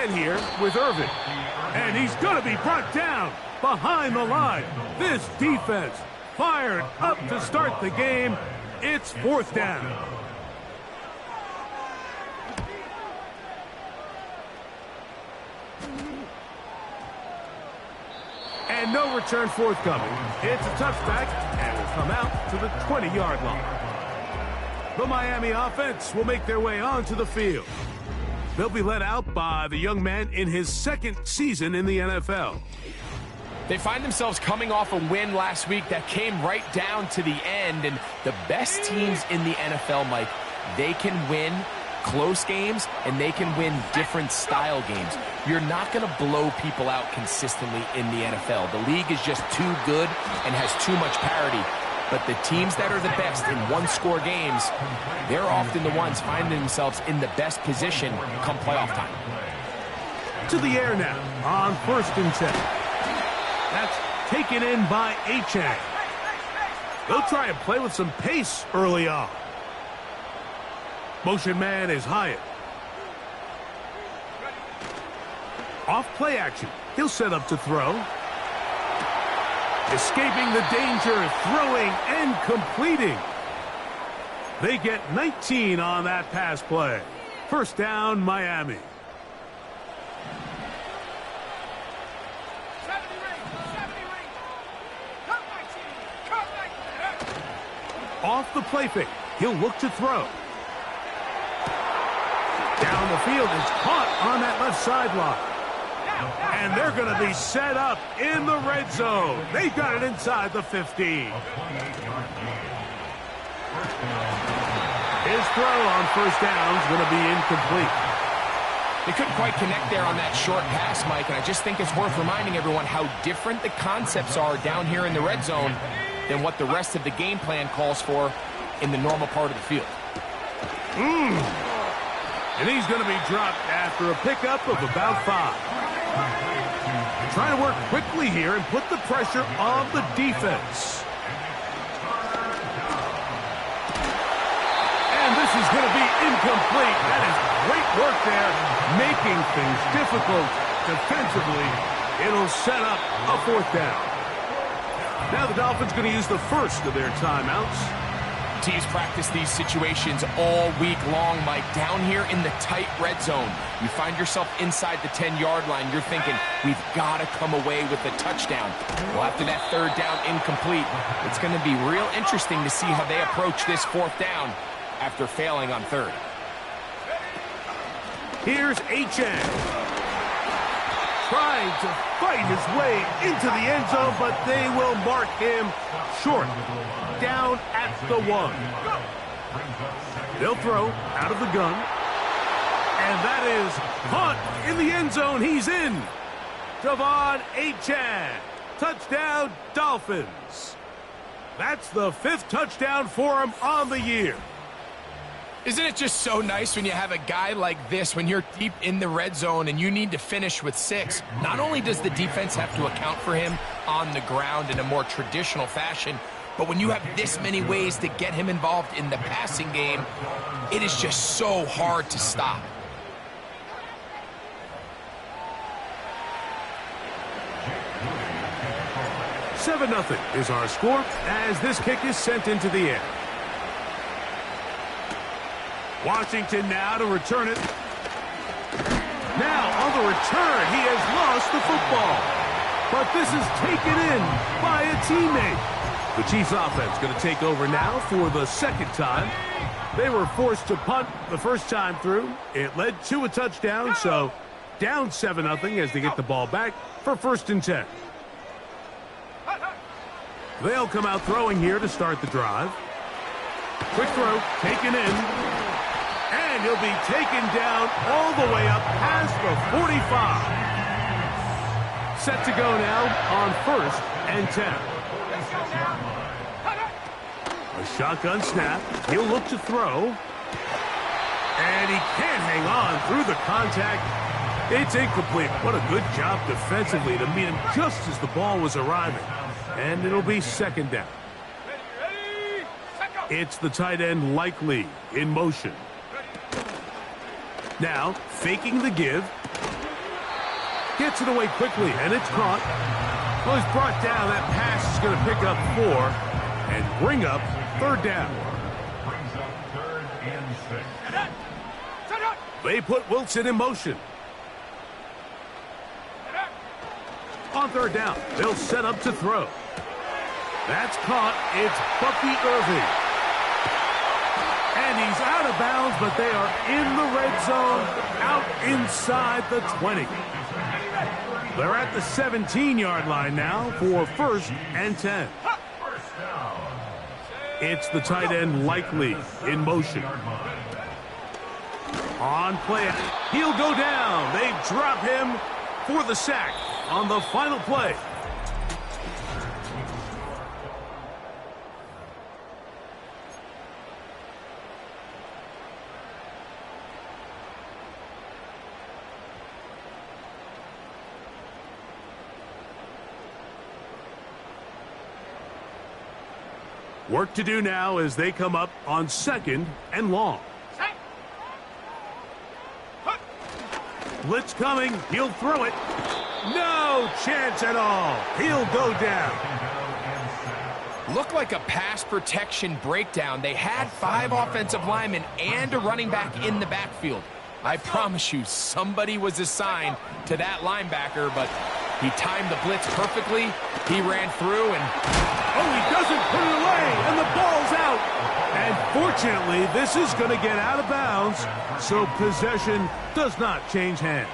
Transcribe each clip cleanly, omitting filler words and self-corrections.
again here with Irvin. And he's going to be brought down behind the line. This defense fired up to start the game. It's fourth down. And no return forthcoming. It's a touchback and will come out to the 20-yard line. The Miami offense will make their way onto the field. They'll be led out by the young man in his second season in the NFL. They find themselves coming off a win last week that came right down to the end, and the best teams in the NFL, Mike, they can win close games and they can win different style games. You're not going to blow people out consistently in the NFL. The league is just too good and has too much parity. But the teams that are the best in one-score games, they're often the ones finding themselves in the best position come playoff time. To the air now on 1st and 10. That's taken in by Achane. They'll try and play with some pace early on. Motion man is Hyatt. Off play action. He'll set up to throw. Escaping the danger, throwing and completing. They get 19 on that pass play. First down, Miami. Off the play fake. He'll look to throw. Down the field, it's caught on that left sideline. And they're going to be set up in the red zone. They got it inside the 15. His throw on first down is going to be incomplete. They couldn't quite connect there on that short pass, Mike, and I just think it's worth reminding everyone how different the concepts are down here in the red zone than what the rest of the game plan calls for in the normal part of the field. And he's going to be dropped after a pickup of about 5. Trying to work quickly here and put the pressure on the defense. And this is going to be incomplete. That is great work there, making things difficult defensively. It'll set up a fourth down. Now the Dolphins going to use the first of their timeouts. Teams practice these situations all week long, Mike. Down here in the tight red zone, you find yourself inside the 10-yard line. You're thinking, we've got to come away with a touchdown. Well, after that third down incomplete, it's going to be real interesting to see how they approach this fourth down after failing on third. Here's Achane. Trying to fight his way into the end zone, but they will mark him short. Down at the 1. They'll throw out of the gun. And that is caught in the end zone. He's in. De'Von Achane. Touchdown, Dolphins. That's the 5th touchdown for him on the year. Isn't it just so nice when you have a guy like this, when you're deep in the red zone and you need to finish with 6? Not only does the defense have to account for him on the ground in a more traditional fashion, but when you have this many ways to get him involved in the passing game, it is just so hard to stop. Seven 0 is our score as this kick is sent into the air. Washington now to return it. Now on the return, he has lost the football. But this is taken in by a teammate. The Chiefs offense going to take over now for the second time. They were forced to punt the first time through. It led to a touchdown, so down 7 0 as they get the ball back for 1st and 10. They'll come out throwing here to start the drive. Quick throw, taken in. And he'll be taken down all the way up past the 45. Set to go now on 1st and 10. A shotgun snap. He'll look to throw. And he can't hang on through the contact. It's incomplete. What a good job defensively to meet him just as the ball was arriving. And it'll be 2nd down. It's the tight end Likely in motion. Now, faking the give. Gets it away quickly, and it's caught. Well, he's brought down. That pass is going to pick up 4 and bring up third down. They put Wilson in motion. On third down, they'll set up to throw. That's caught. It's Bucky Irving. And he's out of bounds, but they are in the red zone, out inside the 20. They're at the 17-yard line now for 1st and 10. It's the tight end Likely in motion. On play, he'll go down. They drop him for the sack on the final play. Work to do now as they come up on 2nd and long. Blitz coming. He'll throw it. No chance at all. He'll go down. Looked like a pass protection breakdown. They had 5 offensive linemen and a running back in the backfield. I promise you, somebody was assigned to that linebacker, but he timed the blitz perfectly. He ran through and... oh, he doesn't put it away, and the ball's out. And fortunately, this is going to get out of bounds, so possession does not change hands.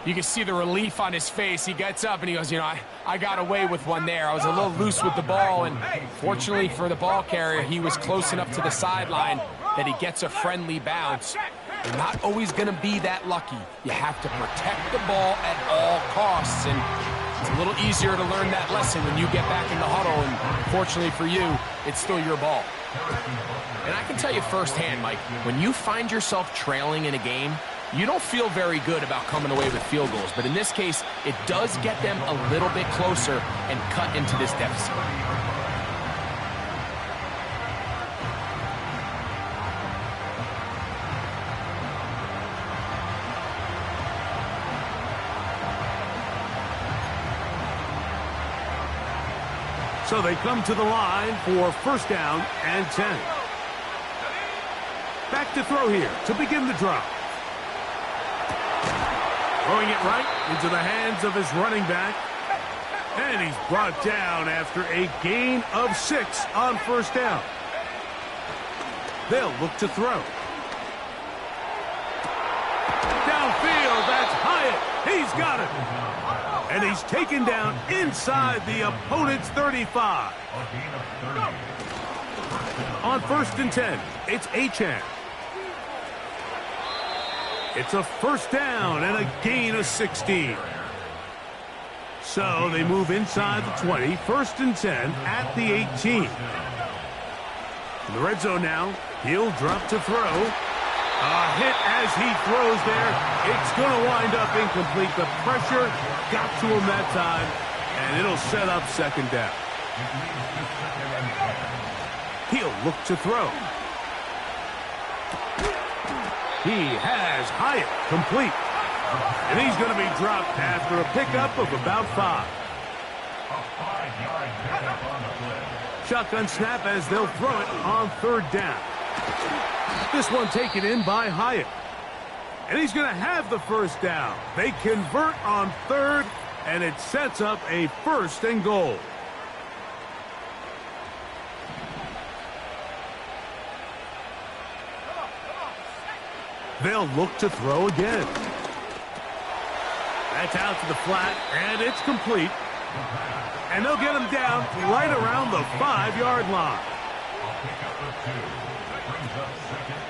You can see the relief on his face. He gets up and he goes, you know, I got away with one there. I was a little loose with the ball, and fortunately for the ball carrier, he was close enough to the sideline that he gets a friendly bounce. You're not always going to be that lucky. You have to protect the ball at all costs, and it's a little easier to learn that lesson when you get back in the huddle, and fortunately for you, it's still your ball. And I can tell you firsthand, Mike, when you find yourself trailing in a game, you don't feel very good about coming away with field goals, but in this case, it does get them a little bit closer and cut into this deficit. So they come to the line for 1st down and 10. Back to throw here to begin the drive. Throwing it right into the hands of his running back. And he's brought down after a gain of 6 on 1st down. They'll look to throw. Downfield, that's Hyatt. He's got it. And he's taken down inside the opponent's 35. On 1st and 10, it's Achane. It's a 1st down and a gain of 16. So they move inside the 20, 1st and 10 at the 18. In the red zone now, he'll drop to throw. A hit as he throws there. It's going to wind up incomplete. The pressure got to him that time, and it'll set up 2nd down. He'll look to throw. He has Hyatt complete. And he's going to be dropped after a pickup of about 5. Shotgun snap as they'll throw it on 3rd down. This one taken in by Hyatt. And he's going to have the 1st down. They convert on 3rd, and it sets up a 1st and goal. They'll look to throw again. That's out to the flat, and it's complete. And they'll get him down right around the 5-yard line.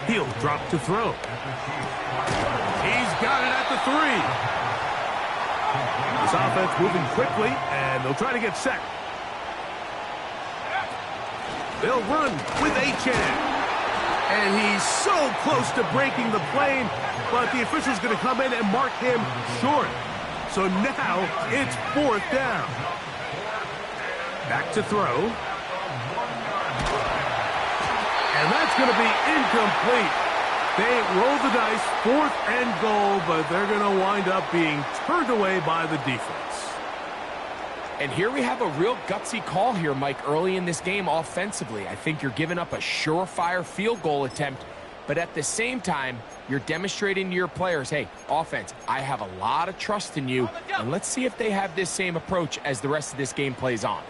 He'll drop to throw. He's got it at the 3. This offense moving quickly, and they'll try to get set. They'll run with Achane. And he's so close to breaking the plane, but the official's going to come in and mark him short. So now it's 4th down. Back to throw. And that's going to be incomplete. They roll the dice, 4th and goal, but they're going to wind up being turned away by the defense. And here we have a real gutsy call here, Mike, early in this game offensively. I think you're giving up a surefire field goal attempt, but at the same time, you're demonstrating to your players, hey, offense, I have a lot of trust in you, and let's see if they have this same approach as the rest of this game plays on.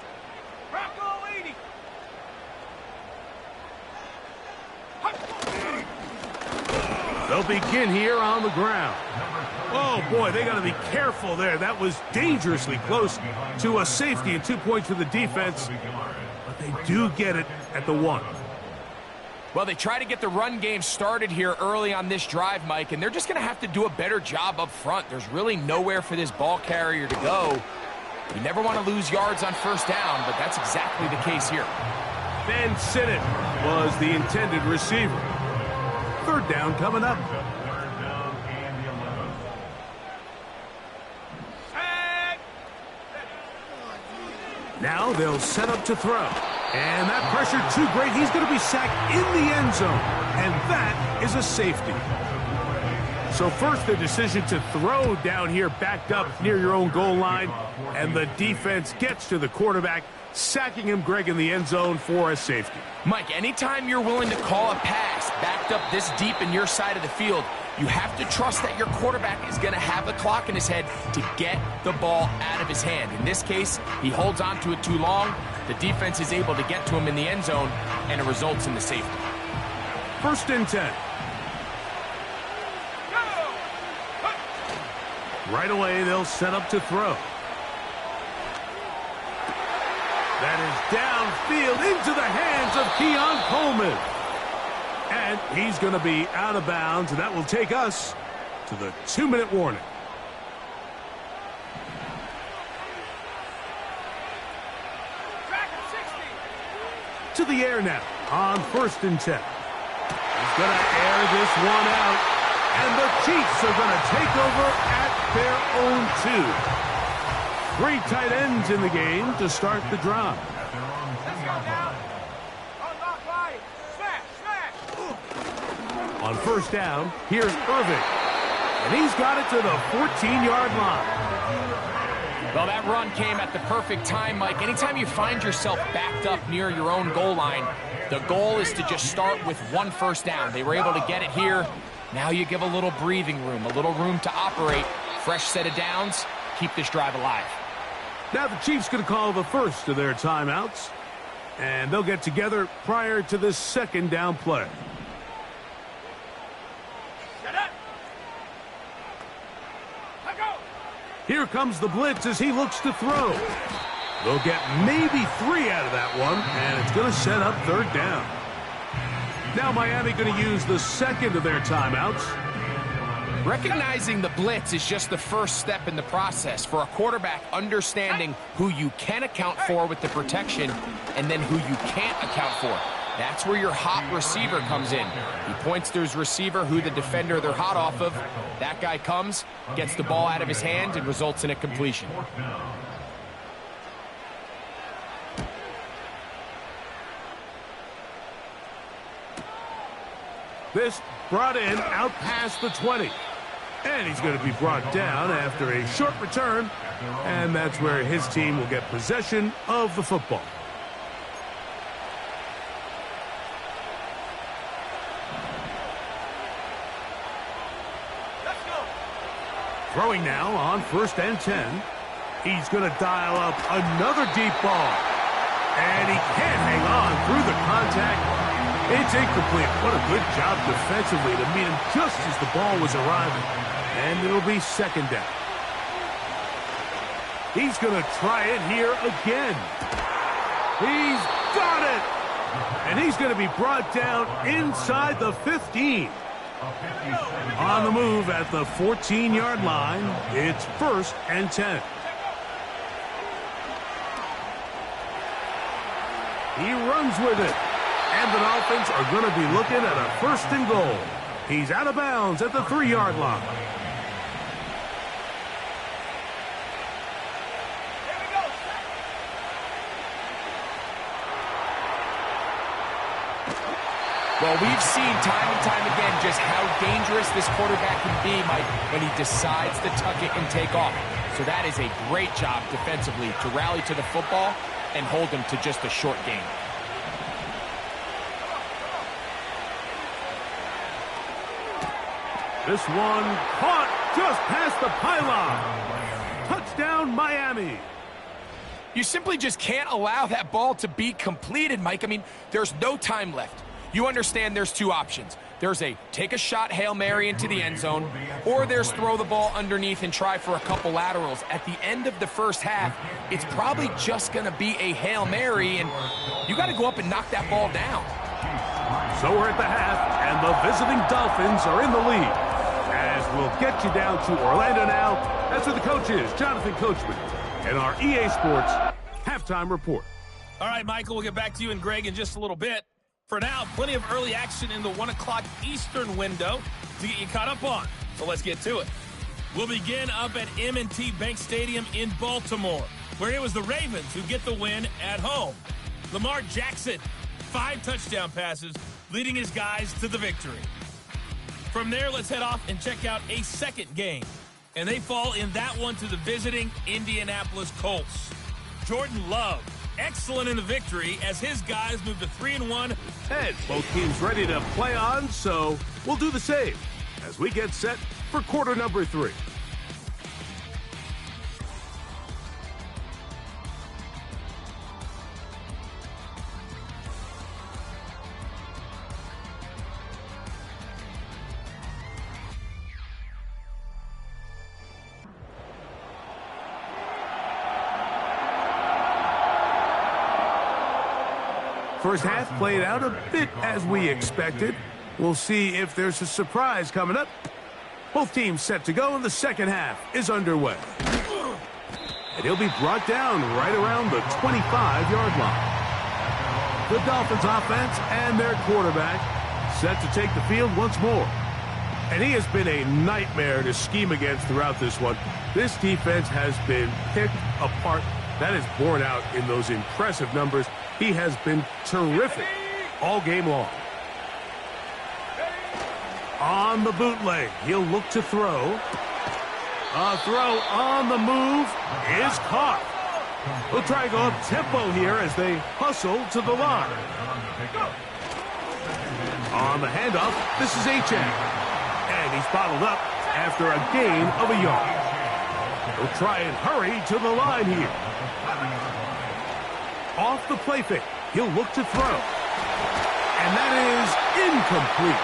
They'll begin here on the ground. Oh, boy, they got to be careful there. That was dangerously close to a safety and 2 points for the defense. But they do get it at the 1. Well, they try to get the run game started here early on this drive, Mike, and they're just going to have to do a better job up front. There's really nowhere for this ball carrier to go. You never want to lose yards on 1st down, but that's exactly the case here. Ben Sinnott was the intended receiver. 3rd down coming up. Now they'll set up to throw. And that pressure too great. He's going to be sacked in the end zone. And that is a safety. So first the decision to throw down here backed up near your own goal line. And the defense gets to the quarterback, sacking him, Greg, in the end zone for a safety. Mike, anytime you're willing to call a pass backed up this deep in your side of the field, you have to trust that your quarterback is going to have the clock in his head to get the ball out of his hand. In this case, he holds on to it too long. The defense is able to get to him in the end zone, and it results in the safety. 1st and 10. Right away, they'll set up to throw. That is downfield into the hands of Keon Coleman. And he's going to be out of bounds, and that will take us to the 2-minute warning. To the air now on 1st and 10. He's going to air this one out, and the Chiefs are going to take over at their own 2. 3 tight ends in the game to start the drive. On 1st down, here's Irving. And he's got it to the 14-yard line. Well, that run came at the perfect time, Mike. Anytime you find yourself backed up near your own goal line, the goal is to just start with 1 first down. They were able to get it here. Now you give a little breathing room, a little room to operate. Fresh set of downs. Keep this drive alive. Now the Chiefs going to call the first of their timeouts. And they'll get together prior to this 2nd down play. Here comes the blitz as he looks to throw. They'll get maybe 3 out of that one, and it's going to set up 3rd down. Now Miami going to use the 2nd of their timeouts. Recognizing the blitz is just the first step in the process for a quarterback, understanding who you can account for with the protection and then who you can't account for. That's where your hot receiver comes in. He points to his receiver, who the defender they're hot off of. That guy comes, gets the ball out of his hand, and results in a completion. This brought in out past the 20. And he's going to be brought down after a short return. And that's where his team will get possession of the football. Throwing now on 1st and 10. He's going to dial up another deep ball. And he can't hang on through the contact. It's incomplete. What a good job defensively to meet him just as the ball was arriving. And it'll be 2nd down. He's going to try it here again. He's got it! And he's going to be brought down inside the 15. On the move at the 14-yard line, it's 1st and 10. He runs with it. And the Dolphins are going to be looking at a 1st and goal. He's out of bounds at the 3-yard line. Well, we've seen time and time again just how dangerous this quarterback can be, Mike, when he decides to tuck it and take off. So that is a great job defensively to rally to the football and hold him to just a short gain. This one caught just past the pylon. Touchdown, Miami. You simply just can't allow that ball to be completed, Mike. I mean, there's no time left. You understand there's two options. There's a take a shot Hail Mary into the end zone, or there's throw the ball underneath and try for a couple laterals. At the end of the first half, it's probably just going to be a Hail Mary, and you got to go up and knock that ball down. So we're at the half, and the visiting Dolphins are in the lead. As we'll get you down to Orlando now, that's where the coach is, Jonathan Coachman, and our EA Sports halftime report. All right, Michael, we'll get back to you and Greg in just a little bit. For now, plenty of early action in the 1 o'clock Eastern window to get you caught up on. So let's get to it. We'll begin up at M&T Bank Stadium in Baltimore, where it was the Ravens who get the win at home. Lamar Jackson, 5 touchdown passes, leading his guys to the victory. From there, let's head off and check out a second game. And they fall in that one to the visiting Indianapolis Colts. Jordan Love, excellent in the victory as his guys move to 3-1. And both teams ready to play on, so we'll do the same as we get set for quarter number 3. First half played out a bit as we expected. We'll see if there's a surprise coming up. Both teams set to go, and the second half is underway. And he'll be brought down right around the 25-yard line. The Dolphins offense and their quarterback set to take the field once more. And he has been a nightmare to scheme against throughout this one. This defense has been picked apart. That is borne out in those impressive numbers. He has been terrific all game long. On the bootleg, he'll look to throw. A throw on the move is caught. We'll try to go up tempo here as they hustle to the line. On the handoff, this is Achane. And he's bottled up after a gain of a yard. He'll try and hurry to the line here. Off the play fake, he'll look to throw. And that is incomplete.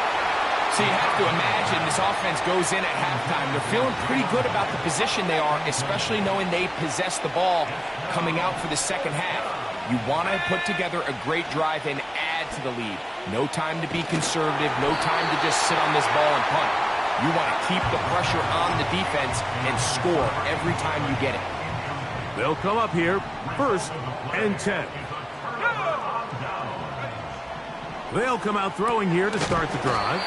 So you have to imagine this offense goes in at halftime. They're feeling pretty good about the position they are, especially knowing they possess the ball coming out for the second half. You want to put together a great drive and add to the lead. No time to be conservative, no time to just sit on this ball and punt. You want to keep the pressure on the defense and score every time you get it. They'll come up here, 1st and 10. They'll come out throwing here to start the drive.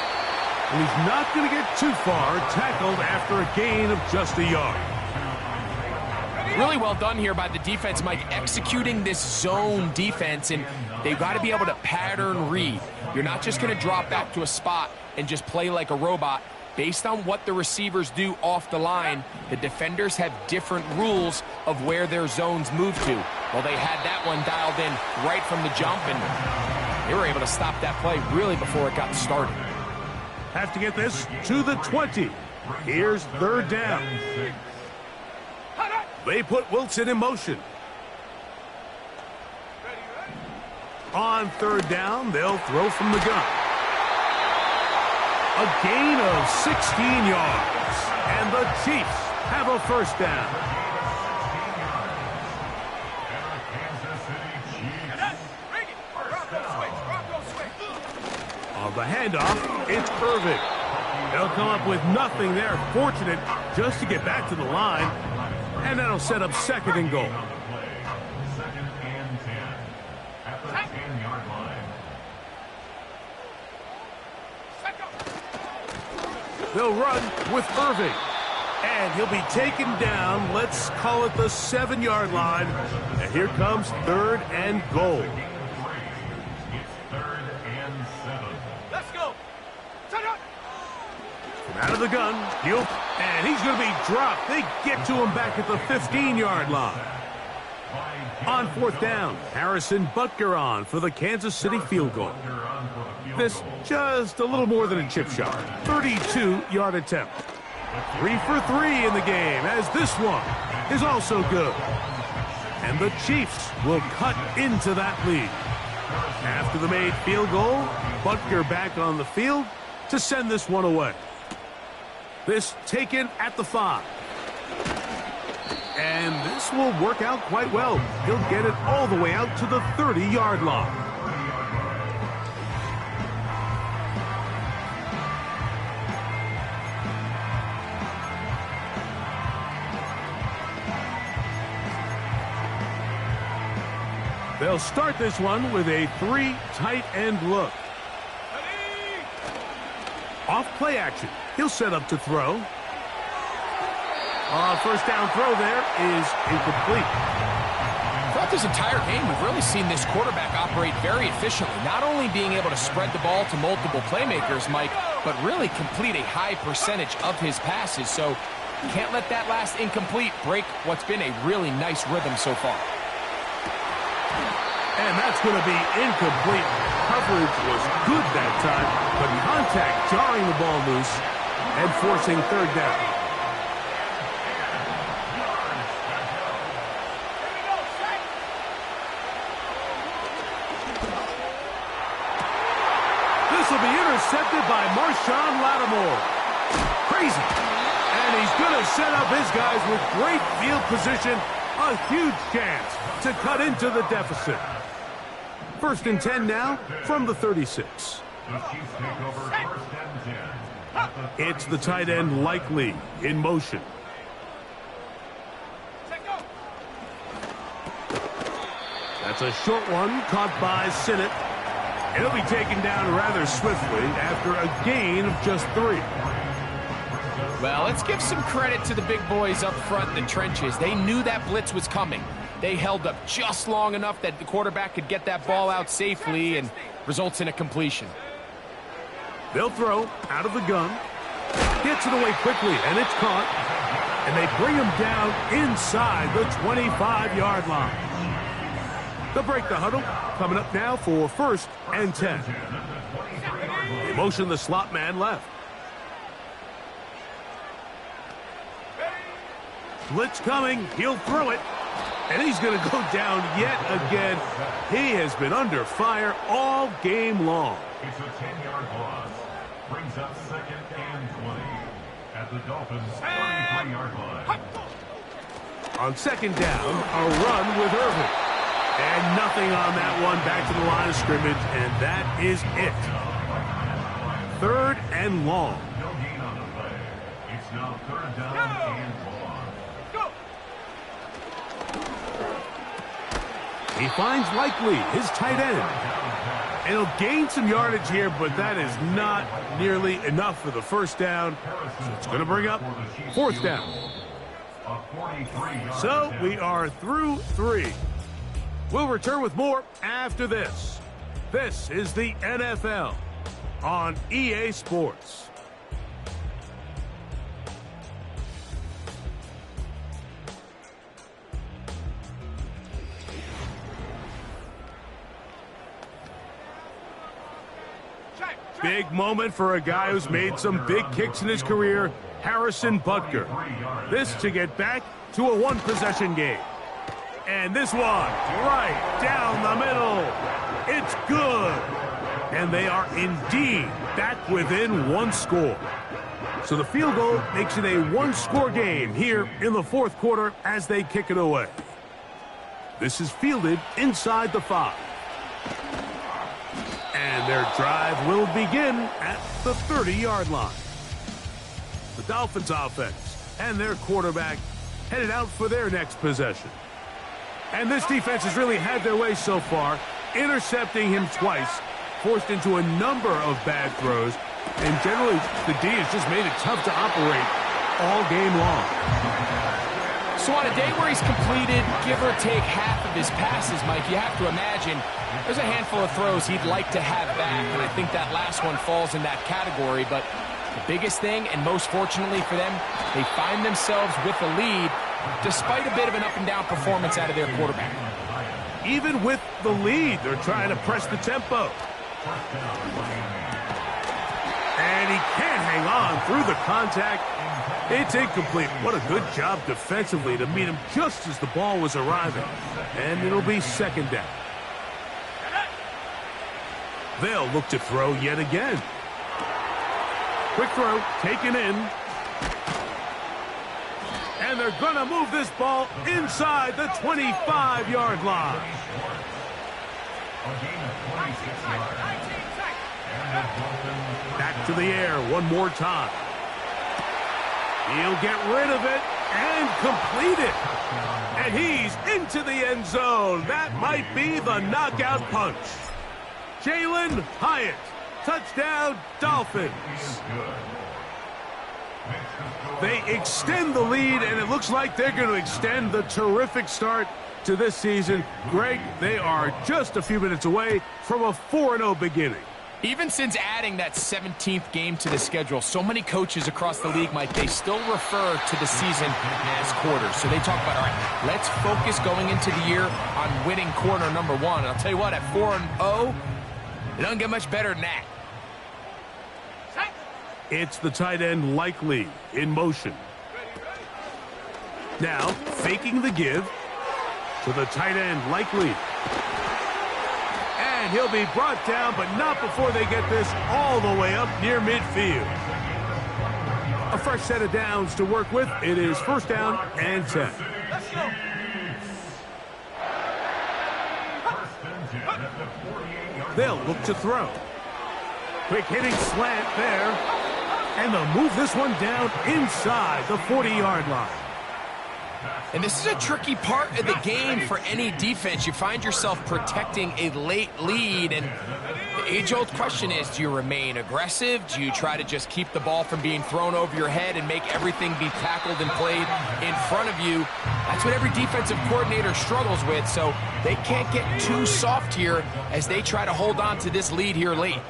And he's not going to get too far, tackled after a gain of just a yard. Really well done here by the defense, Mike, executing this zone defense, and they've got to be able to pattern read. You're not just going to drop back to a spot and just play like a robot. Based on what the receivers do off the line, the defenders have different rules of where their zones move to. Well, they had that one dialed in right from the jump, and they were able to stop that play really before it got started. Have to get this to the 20. Here's 3rd down. They put Wilson in motion. On 3rd down, they'll throw from the gun. A gain of 16 yards, and the Chiefs have a 1st down. On the handoff, it's Irvin. They'll come up with nothing there. Fortunate just to get back to the line, and that'll set up 2nd and goal. They'll run with Irving. And he'll be taken down, let's call it the 7-yard line. And here comes 3rd and goal. From out of the gun, and he's going to be dropped. They get to him back at the 15-yard line. On fourth down, Harrison Butker on for the Kansas City field goal. This just a little more than a chip shot. 32-yard attempt. 3 for 3 in the game, as this one is also good. And the Chiefs will cut into that lead. After the made field goal, Butker back on the field to send this one away. This taken at the 5. And this will work out quite well. He'll get it all the way out to the 30-yard line. They'll start this one with a 3 tight end look. Off play action. He'll set up to throw. First down throw there is incomplete. Throughout this entire game, we've really seen this quarterback operate very efficiently, not only being able to spread the ball to multiple playmakers, Mike, but really complete a high percentage of his passes. So can't let that last incomplete break what's been a really nice rhythm so far. And that's going to be incomplete. Coverage was good that time, but contact jarring the ball loose and forcing third down. This will be intercepted by Marshawn Lattimore. Crazy. And he's going to set up his guys with great field position. A huge chance to cut into the deficit. First and 10 now from the 36. It's the tight end Likely in motion. That's a short one caught by Sinnott. And he'll be taken down rather swiftly after a gain of just 3. Well, let's give some credit to the big boys up front in the trenches. They knew that blitz was coming. They held up just long enough that the quarterback could get that ball out safely and results in a completion. They'll throw out of the gun. Gets it away quickly, and it's caught. And they bring him down inside the 25-yard line. They'll break the huddle. Coming up now for first and 10. They motion the slot man left. Blitz coming. He'll throw it. And he's going to go down yet again. He has been under fire all game long. It's a 10-yard loss. Brings up second and 20 at the Dolphins' 33-yard line. On second down, a run with Irvin. And nothing on that one. Back to the line of scrimmage, and that is it. Third and long. No gain on the play. It's now third down and long. He finds Likely, his tight end. And he'll gain some yardage here, but that is not nearly enough for the first down. So it's going to bring up fourth down. So we are through 3. We'll return with more after this. This is the NFL on EA Sports. Big moment for a guy who's made some big kicks in his career, Harrison Butker. This to get back to a one-possession game. And this one, right down the middle. It's good. And they are indeed back within one score. So the field goal makes it a one-score game here in the fourth quarter as they kick it away. This is fielded inside the 5. And their drive will begin at the 30-yard line. The Dolphins offense and their quarterback headed out for their next possession. And this defense has really had their way so far, intercepting him twice, forced into a number of bad throws, and generally the D has just made it tough to operate all game long. So on a day where he's completed, give or take, half of his passes, Mike, you have to imagine there's a handful of throws he'd like to have back, and I think that last one falls in that category. But the biggest thing, and most fortunately for them, they find themselves with a lead despite a bit of an up-and-down performance out of their quarterback. Even with the lead, they're trying to press the tempo. And he can't hang on through the contact. It's incomplete. What a good job defensively to meet him just as the ball was arriving. And it'll be second down. They'll look to throw yet again. Quick throw, taken in. And they're going to move this ball inside the 25-yard line. Back to the air one more time. He'll get rid of it and complete it. And he's into the end zone. That might be the knockout punch. Jalin Hyatt, touchdown Dolphins. They extend the lead, and it looks like they're going to extend the terrific start to this season. Greg, they are just a few minutes away from a 4-0 beginning. Even since adding that 17th game to the schedule, so many coaches across the league, Mike, they still refer to the season as quarters. So they talk about, all right, let's focus going into the year on winning quarter number one. And I'll tell you what, at 4-0, it doesn't get much better than that. It's the tight end Likely in motion. Now, faking the give to the tight end Likely. And he'll be brought down, but not before they get this all the way up near midfield. A fresh set of downs to work with. It is first down and 10. Let's go. They'll look to throw. Quick hitting slant there. And they'll move this one down inside the 40-yard line. And this is a tricky part of the game for any defense. You find yourself protecting a late lead, and the age-old question is, do you remain aggressive? Do you try to just keep the ball from being thrown over your head and make everything be tackled and played in front of you? That's what every defensive coordinator struggles with, so they can't get too soft here as they try to hold on to this lead here late.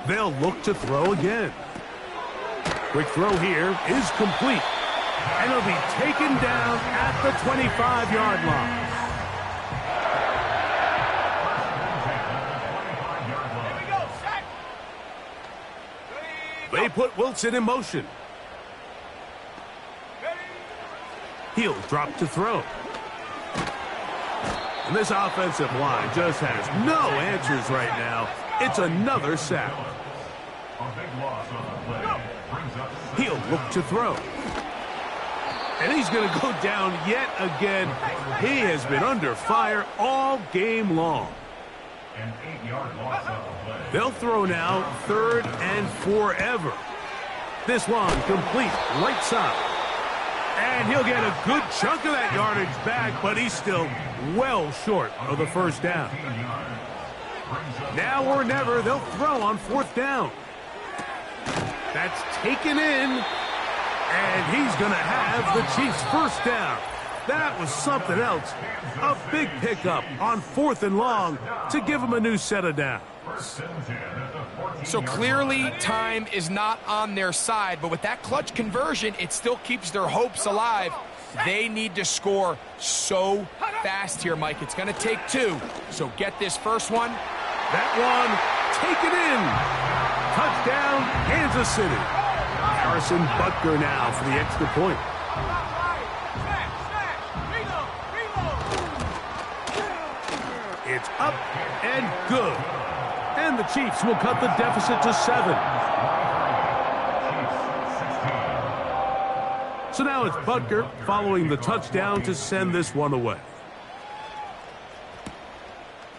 They'll look to throw again. Quick throw here is complete. And it'll be taken down at the 25-yard line. They put Wilson in motion. He'll drop to throw. And this offensive line just has no answers right now. It's another sack. He'll look to throw. And he's going to go down yet again. He has been under fire all game long. They'll throw now, 3rd and forever. This one complete right side. And he'll get a good chunk of that yardage back, but he's still well short of the first down. Now or never, they'll throw on 4th down. That's taken in, and he's going to have the Chiefs' first down. That was something else. A big pickup on 4th and long to give them a new set of downs. So clearly time is not on their side, but with that clutch conversion, it still keeps their hopes alive. They need to score so fast here, Mike. It's going to take 2. So get this first one. That one taken in. Touchdown, Kansas City. Harrison Butker now for the extra point. It's up and good. And the Chiefs will cut the deficit to 7. So now it's Butker following the touchdown to send this one away.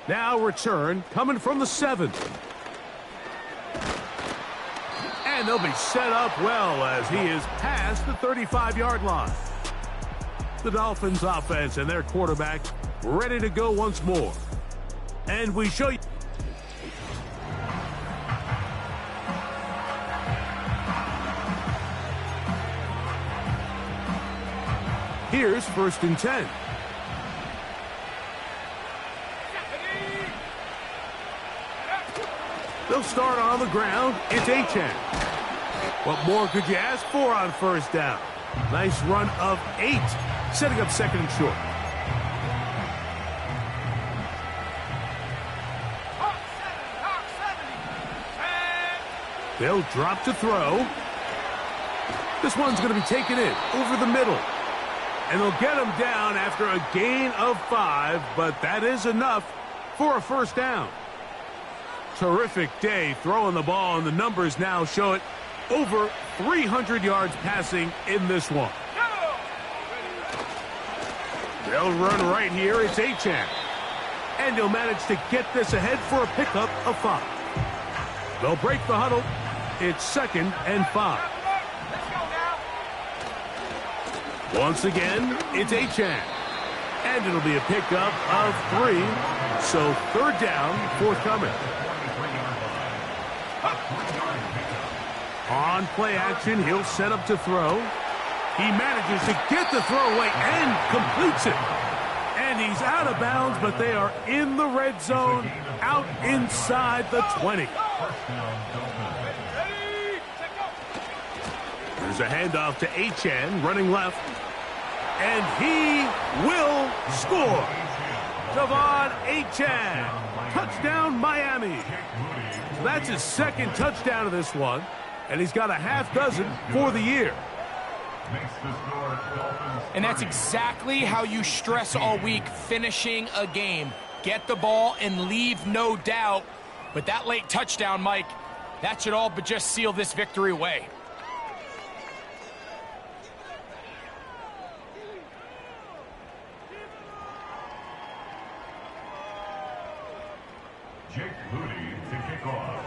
Now return coming from the 7. And they'll be set up well as he is past the 35-yard line. The Dolphins offense and their quarterback ready to go once more. And we show you. Here's 1st and 10. They'll start on the ground. It's Achane. What more could you ask for on 1st down? Nice run of 8, setting up 2nd and short. They'll drop to throw. This one's going to be taken in over the middle. And they'll get him down after a gain of 5, but that is enough for a 1st down. Terrific day throwing the ball, and the numbers now show it. Over 300 yards passing in this one. They'll run right here. It's Achane. And he'll manage to get this ahead for a pickup of 5. They'll break the huddle. It's 2nd and 5. Once again, it's Achane. And it'll be a pickup of 3. So 3rd down, forthcoming. On play action, he'll set up to throw. He manages to get the throw away and completes it. And he's out of bounds, but they are in the red zone, out inside the 20. There's a handoff to Achane, running left. And he will score. De'Von Achane. Touchdown, Miami. So that's his 2nd touchdown of this one. And he's got a half dozen for the year. And that's exactly how you stress all week, finishing a game. Get the ball and leave no doubt. But that late touchdown, Mike, that should all but just seal this victory away. Jake Moody to kick off.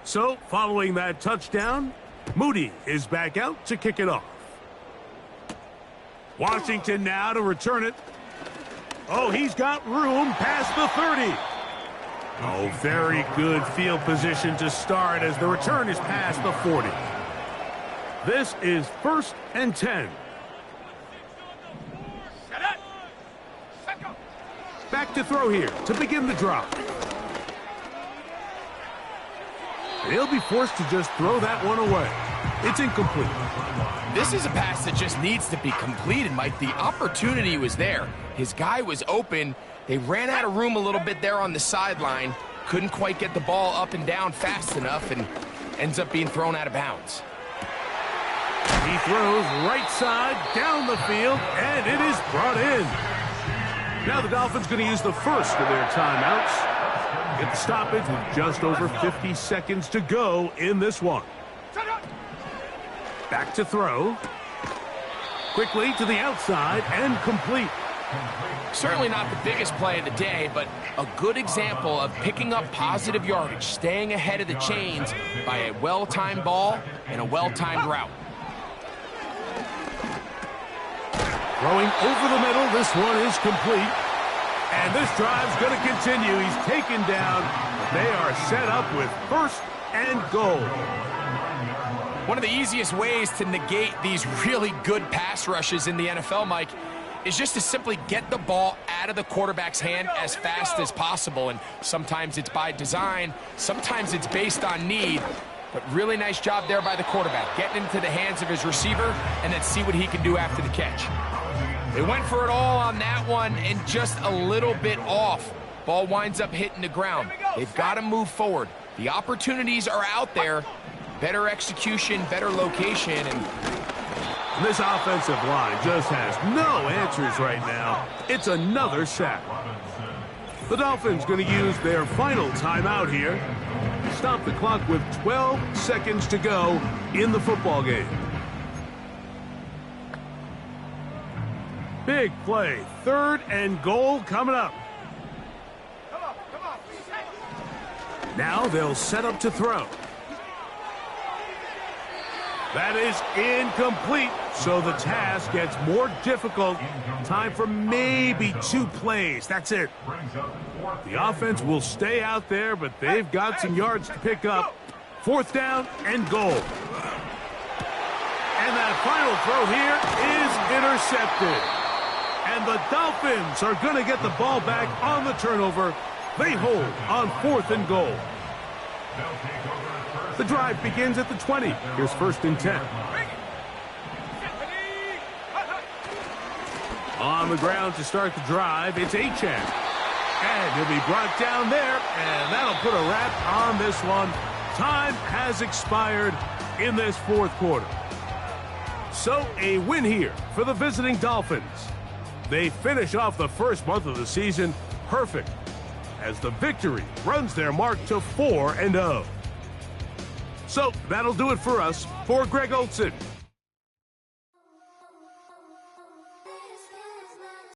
So, following that touchdown, Moody is back out to kick it off. Washington now to return it. Oh, he's got room past the 30. Oh, very good field position to start as the return is past the 40. This is 1st and 10. Back to throw here to begin the drop. He'll be forced to just throw that one away. It's incomplete. This is a pass that just needs to be completed, Mike. The opportunity was there. His guy was open. They ran out of room a little bit there on the sideline. Couldn't quite get the ball up and down fast enough and ends up being thrown out of bounds. He throws right side down the field, and it is brought in. Now the Dolphins going to use the first of their timeouts. Get the stoppage with just over 50 seconds to go in this one. Back to throw. Quickly to the outside and complete. Certainly not the biggest play of the day, but a good example of picking up positive yardage, staying ahead of the chains by a well-timed ball and a well-timed route. Throwing over the middle, this one is complete. And this drive's going to continue. He's taken down. They are set up with 1st and goal. One of the easiest ways to negate these really good pass rushes in the NFL, Mike, is just to simply get the ball out of the quarterback's hand as fast as possible. And sometimes it's by design, sometimes it's based on need. But really nice job there by the quarterback, getting into the hands of his receiver and then see what he can do after the catch. They went for it all on that one and just a little bit off. Ball winds up hitting the ground. They've got to move forward. The opportunities are out there. Better execution, better location. And this offensive line just has no answers right now. It's another sack. The Dolphins going to use their final timeout here. Stop the clock with 12 seconds to go in the football game. Big play. 3rd and goal coming up. Now they'll set up to throw. That is incomplete, so the task gets more difficult. Time for maybe 2 plays. That's it. The offense will stay out there, but they've got some yards to pick up. 4th down and goal. And that final throw here is intercepted. And the Dolphins are going to get the ball back on the turnover. They hold on 4th and goal. The drive begins at the 20. Here's 1st and 10. On the ground to start the drive, it's Achane. And he'll be brought down there, and that'll put a wrap on this one. Time has expired in this 4th quarter. So a win here for the visiting Dolphins. They finish off the first month of the season perfect, as the victory runs their mark to 4-0. So that'll do it for us. For Greg Olsen,